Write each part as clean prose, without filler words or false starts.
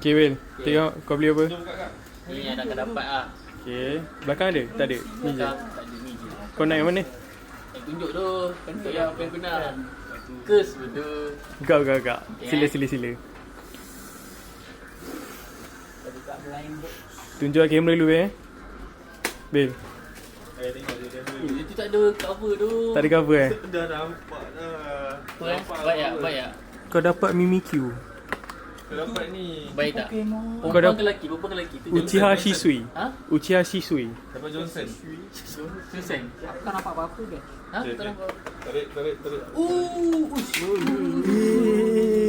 Okay Will, tengok kau beli apa? Ni yang dah dapat lah. Okay, belakang ada? Tak ada? Ni je. Tak ada ni je. Kau nak yang mana? Tunjuk tu. Kan tu yang apa yang benar. Kes betul. Gak. Sila. Tunjuk kamera dulu Bil. Itu tak ada cover tu. Tak ada cover Dah nampak dah. Baik. Kau dapat Mimikyu. Kau dapat ni. Baik tak? Kau Perempuan dah- ke lelaki tu. Uchiha Shisui. Ha? Uchiha Shisui. Dapat Johnson. Susan. Aku tak nampak apa-apa ke? Ha? Tak nampak. Tarik.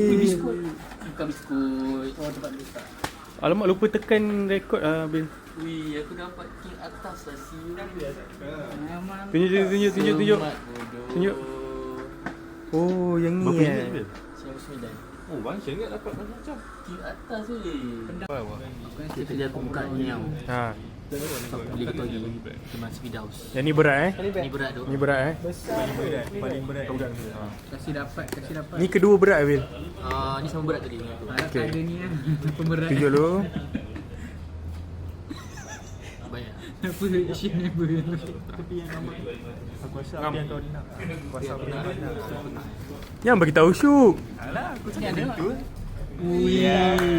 Biskut. Bukan biskut. Oh, tempat letak. Alamak, lupa tekan rekod Bil. Wih, aku dapat king atas lah siu. Tunjuk. Tunjuk. Oh, yang ni Bil? 99. Oh, bangsa ingat dapat macam. King atas weh. Kita kerja aku buka ni tau. Ha. Tak boleh kita pergi Teman Speedhouse. Yang ni berat Ni berat tu. Ni berat Paling berat. Kasih dapat. Ni kedua berat Bil. Ni sama berat tadi dengan tu. Harap Okay. ada ni kan. Pemberat. Tunjuk dulu. Baik. Apa Asian member tu. Aku rasa apa yang kau ni nak. Yang bagi tahu Syuk. Ni ada tak? Ui,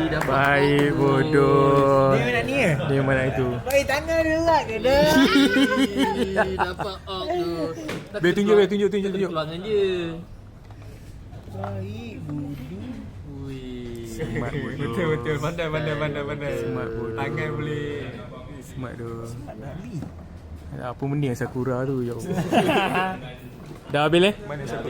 dapat. Baik bodoh. Dia nak ni ke? Dia mana itu? Baik tangan dia lah ke dah. Dapat out tu. Bil tunjuk. Keluangan je. Baik bodoh. Ui. Smart bodoh. Betul. Pandai. Smart bodoh. Tangan boleh. Smart tu. Apa benda yang Sakura tu ya Allah. Dah habis Mana satu?